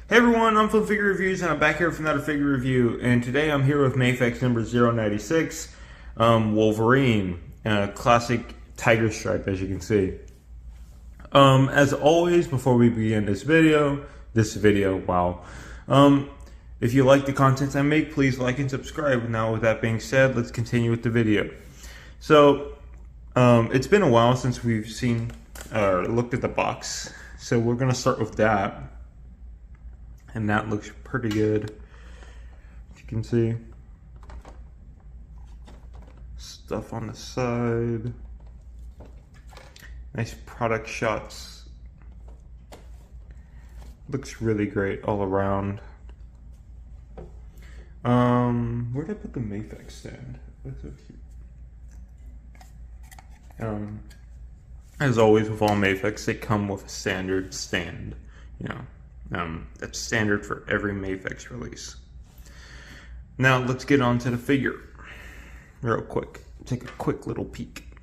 Hey everyone, I'm from Figure Reviews and I'm back here with another figure review. And today I'm here with Mafex number 096, Wolverine, classic tiger stripe, as you can see. As always, before we begin this video, wow. If you like the content I make, please like and subscribe. Now with that being said, let's continue with the video. So, it's been a while since we've seen or looked at the box. So we're gonna start with that. And that looks pretty good. As you can see, stuff on the side, nice product shots. Looks really great all around. Where did I put the Mafex stand? That's so cute. As always with all Mafex, they come with a standard stand, you know. That's standard for every Mafex release. Now let's get on to the figure real quick. Take a quick little peek.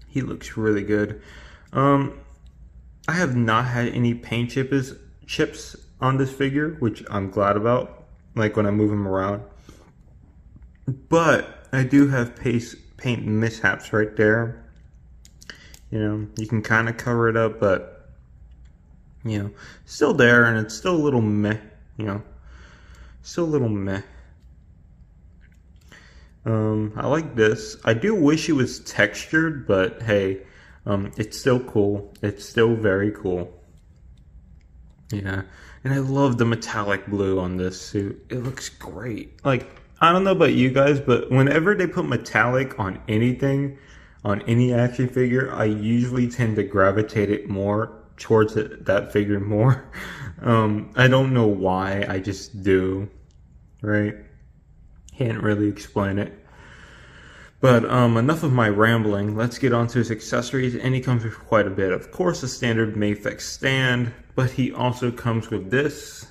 He looks really good. I have not had any paint chips on this figure, which I'm glad about, like when I move him around. But I do have paint mishaps right there. You know, you can kind of cover it up, but you know, still there, and it's still a little meh, you know, still a little meh. I like this. I do wish it was textured, but hey, it's still cool. It's still very cool. Yeah, and I love the metallic blue on this suit. It looks great. Like, I don't know about you guys, but whenever they put metallic on anything, on any action figure, I usually tend to gravitate it more towards that figure more. I don't know why, I just do, right? Can't really explain it. But enough of my rambling. Let's get on to his accessories, and he comes with quite a bit. Of course, a standard Mafex stand, but he also comes with this,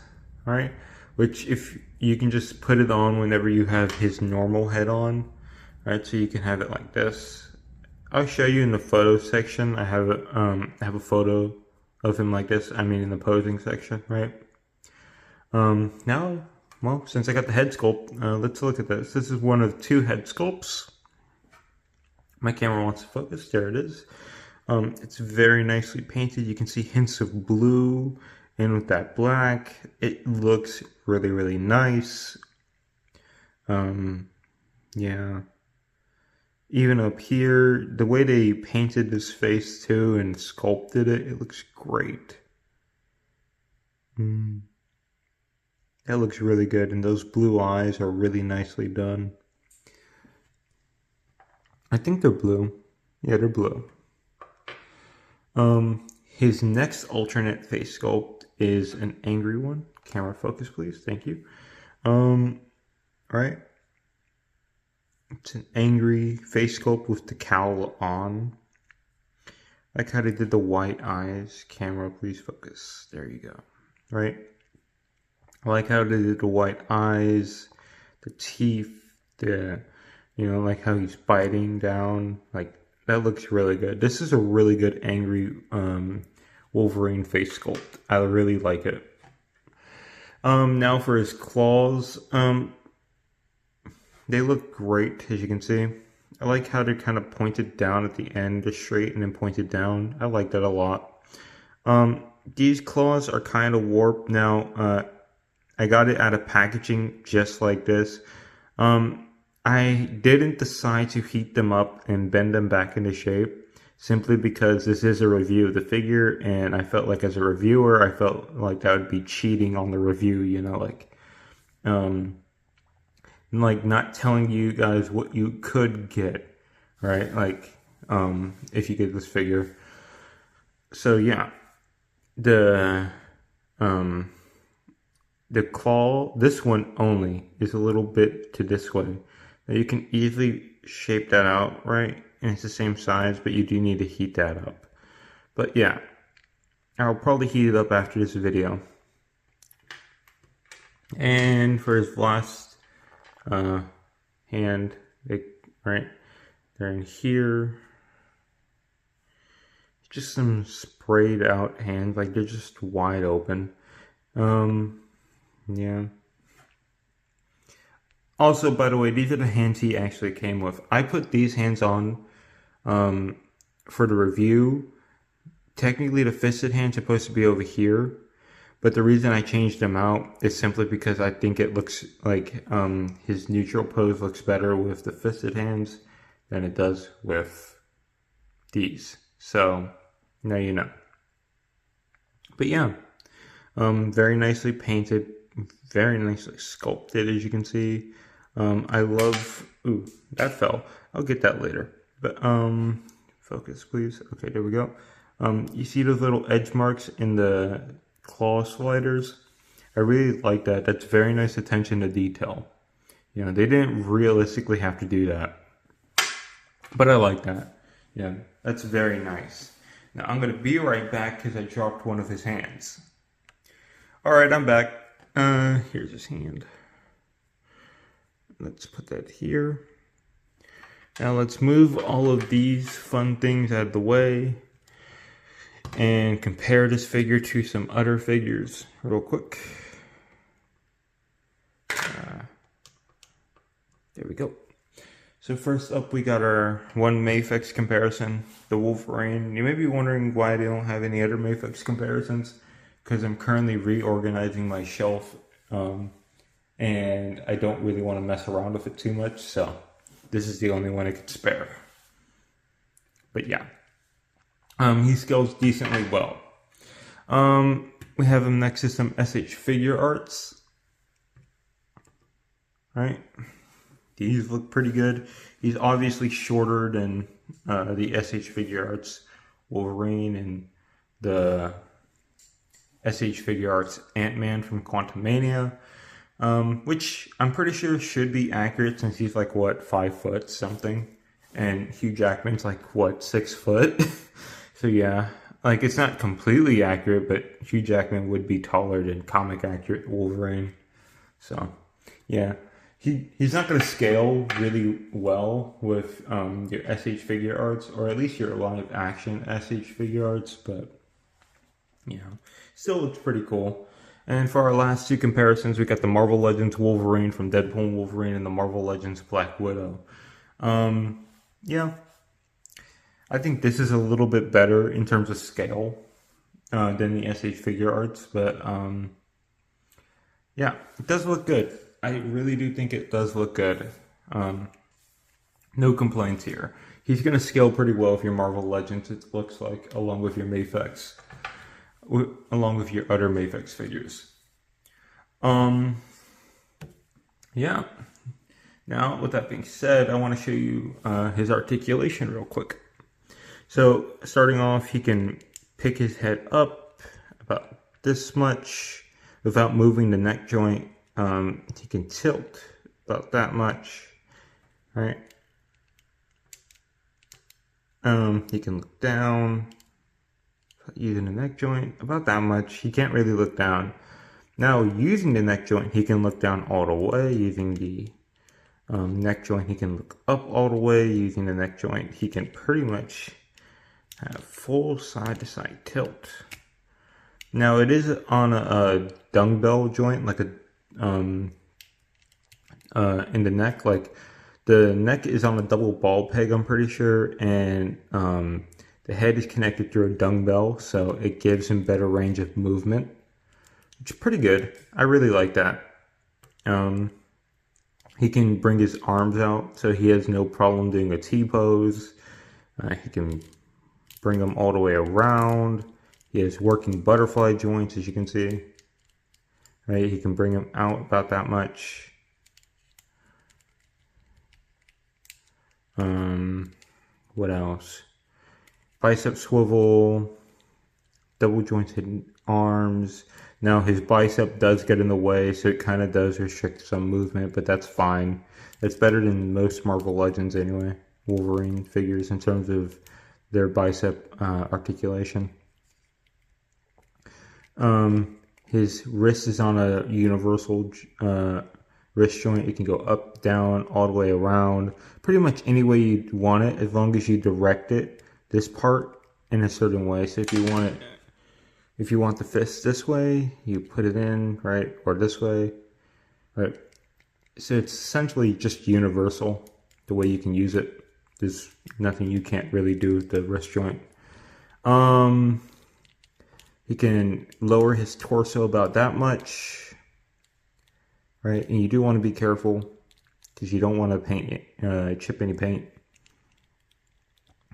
right? Which if you can just put it on whenever you have his normal head on, right? So you can have it like this. I'll show you in the photo section. I have a photo of him like this, I mean in the posing section, right? Now, well, since I got the head sculpt, let's look at this. This is one of two head sculpts. My camera wants to focus, there it is. It's very nicely painted. You can see hints of blue, and with that black, it looks really, really nice. Yeah. Even up here, the way they painted his face too and sculpted it, it looks great. That looks really good, and those blue eyes are really nicely done. I think they're blue. Yeah, they're blue. His next alternate face sculpt is an angry one. Camera focus, please. Thank you. Right. It's an angry face sculpt with the cowl on. I like how they did the white eyes. Camera, please focus. There you go. Right? I like how they did the white eyes, the teeth, you know, like how he's biting down. Like, that looks really good. This is a really good angry Wolverine face sculpt. I really like it. Now for his claws. They look great, as you can see. I like how they're kind of pointed down at the end, just straight and then pointed down. I like that a lot. These claws are kind of warped now. I got it out of packaging just like this. I didn't decide to heat them up and bend them back into shape, simply because this is a review of the figure, and I felt like as a reviewer, I felt like that would be cheating on the review, you know, like not telling you guys what you could get, right? Like, if you get this figure. So yeah, the claw, this one only is a little bit to this way. Now you can easily shape that out, right? And it's the same size, but you do need to heat that up. But yeah, I'll probably heat it up after this video. And for his last hand, right, they're in here. Just some sprayed out hands, like they're just wide open. Yeah. Also, by the way, these are the hands he actually came with. I put these hands on um, for the review. Technically, the fisted hand's supposed to be over here, but the reason I changed them out is simply because I think it looks like his neutral pose looks better with the fisted hands than it does with these. So, now you know. But yeah, very nicely painted, very nicely sculpted, as you can see. I love, ooh, that fell. I'll get that later. But, focus, please. Okay, there we go. You see those little edge marks in the claw sliders? I really like that. That's very nice attention to detail. You know, they didn't realistically have to do that. But I like that. Yeah, that's very nice. Now, I'm going to be right back because I dropped one of his hands. Alright, I'm back. Here's his hand. Let's put that here. Now let's move all of these fun things out of the way and compare this figure to some other figures real quick. There we go. So first up, we got our one Mafex comparison, the Wolverine. You may be wondering why they don't have any other Mafex comparisons, because I'm currently reorganizing my shelf, and I don't really want to mess around with it too much, so this is the only one I could spare. But yeah, he scales decently well. We have him next to some SH Figure Arts. Right? These look pretty good. He's obviously shorter than the SH Figure Arts Wolverine and the SH Figure Arts Ant-Man from Quantumania, which I'm pretty sure should be accurate since he's like, what, 5 foot something? And Hugh Jackman's like, what, 6 foot? So yeah, like it's not completely accurate, but Hugh Jackman would be taller than comic accurate Wolverine. So yeah. He's not going to scale really well with your SH Figure Arts, or at least your live action SH Figure Arts, but you know, still looks pretty cool. And for our last two comparisons, we got the Marvel Legends Wolverine from Deadpool and Wolverine and the Marvel Legends Black Widow. Yeah, I think this is a little bit better in terms of scale than the SH Figure Arts, but yeah, it does look good. I really do think it does look good. No complaints here. He's going to scale pretty well with your Marvel Legends, it looks like, along with your Mafex. Along with your other Mafex figures. Yeah. Now, with that being said, I want to show you his articulation real quick. So, starting off, he can pick his head up about this much without moving the neck joint. He can tilt about that much, right? He can look down using the neck joint about that much. He can't really look down. Now, using the neck joint, he can look down all the way. Using the neck joint, he can look up all the way. Using the neck joint, he can pretty much have full side-to-side tilt. Now, it is on a dumbbell joint, like a in the neck, like the neck is on a double ball peg, I'm pretty sure, and the head is connected through a dumbbell, so it gives him better range of movement, which is pretty good. I really like that. He can bring his arms out, so he has no problem doing a T-pose. He can bring them all the way around. He has working butterfly joints, as you can see. Right, he can bring them out about that much. What else? Bicep swivel, double jointed arms. Now his bicep does get in the way, so it kind of does restrict some movement, but that's fine. It's better than most Marvel Legends anyway, Wolverine figures, in terms of their bicep articulation. His wrist is on a universal wrist joint. It can go up, down, all the way around. Pretty much any way you want it, as long as you direct it, this part, in a certain way. So if you want it If you want the fist this way, you put it in, right? Or this way, right? So it's essentially just universal, the way you can use it. There's nothing you can't really do with the wrist joint. He can lower his torso about that much, right? And you do want to be careful because you don't want to chip any paint.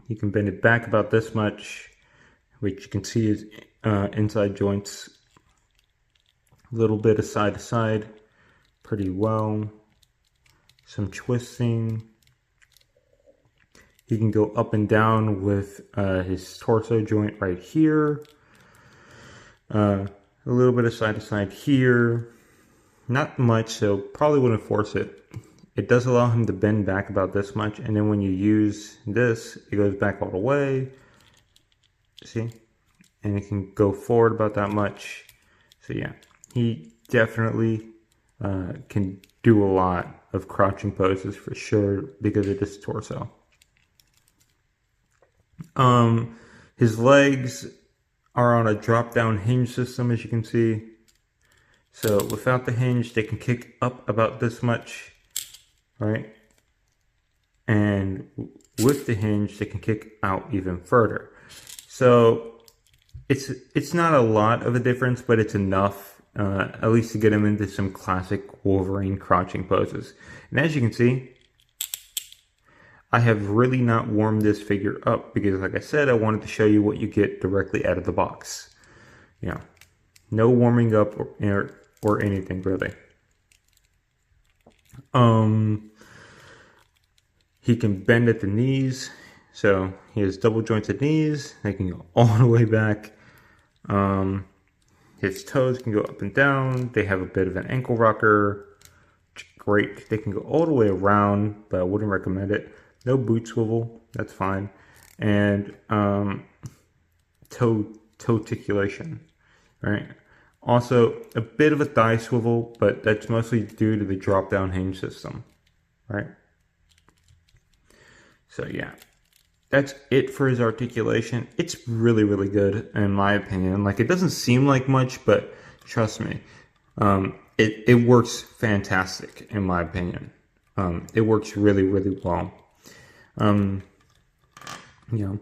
You can bend it back about this much, which you can see is inside joints. A little bit of side to side, pretty well. Some twisting. He can go up and down with his torso joint right here. A little bit of side to side here. Not much, so probably wouldn't force it. It does allow him to bend back about this much, and then when you use this, it goes back all the way. See? And it can go forward about that much. So yeah, he definitely can do a lot of crouching poses for sure because of this torso. His legs are on a drop-down hinge system, as you can see. So without the hinge, they can kick up about this much, right? And with the hinge, they can kick out even further. So it's not a lot of a difference, but it's enough, at least to get him into some classic Wolverine crouching poses. And as you can see, I have really not warmed this figure up because, like I said, I wanted to show you what you get directly out of the box. You know, no warming up or anything really. He can bend at the knees, so he has double jointed knees. They can go all the way back. His toes can go up and down. They have a bit of an ankle rocker. Great. They can go all the way around, but I wouldn't recommend it. No boot swivel, that's fine. And toe articulation, right? Also, a bit of a thigh swivel, but that's mostly due to the drop-down hinge system, right? So yeah, that's it for his articulation. It's really, really good in my opinion. Like, it doesn't seem like much, but trust me, it works fantastic in my opinion. It works really, really well. You know,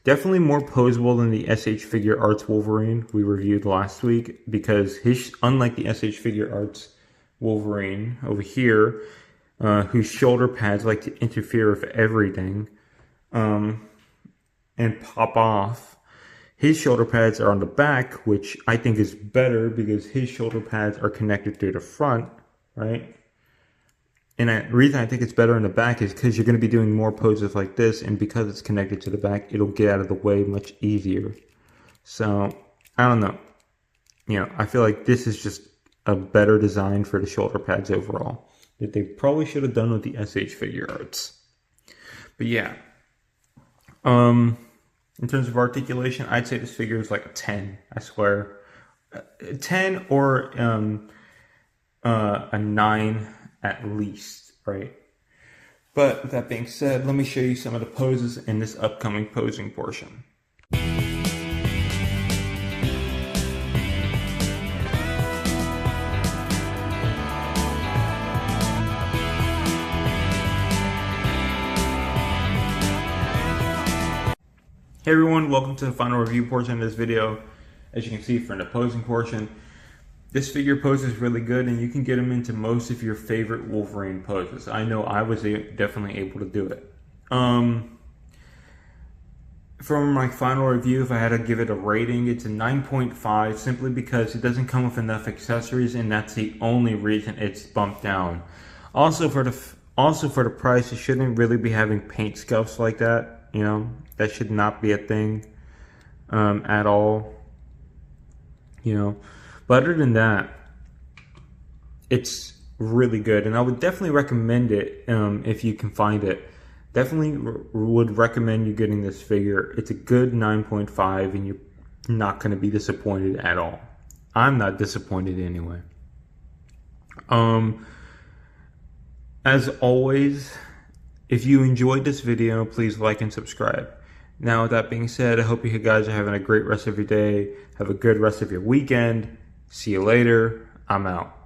definitely more posable than the SH Figure Arts Wolverine we reviewed last week, because unlike the SH Figure Arts Wolverine over here, whose shoulder pads like to interfere with everything, and pop off, his shoulder pads are on the back, which I think is better because his shoulder pads are connected to the front, right? And the reason I think it's better in the back is because you're going to be doing more poses like this, and because it's connected to the back, it'll get out of the way much easier. So, I don't know. You know, I feel like this is just a better design for the shoulder pads overall that they probably should have done with the SH Figure Arts. But yeah. In terms of articulation, I'd say this figure is like a 10, I swear. A 10 or a 9 at least, right? But with that being said, let me show you some of the poses in this upcoming posing portion. Hey everyone, welcome to the final review portion of this video. As you can see, for the posing portion, this figure poses really good, and you can get him into most of your favorite Wolverine poses. I know I was definitely able to do it. From my final review, if I had to give it a rating, it's a 9.5, simply because it doesn't come with enough accessories, and that's the only reason it's bumped down. Also for the price, it shouldn't really be having paint scuffs like that. You know, that should not be a thing at all. You know. But other than that, it's really good, and I would definitely recommend it if you can find it. Definitely would recommend you getting this figure. It's a good 9.5, and you're not going to be disappointed at all. I'm not disappointed anyway. As always, if you enjoyed this video, please like and subscribe. Now, with that being said, I hope you guys are having a great rest of your day. Have a good rest of your weekend. See you later. I'm out.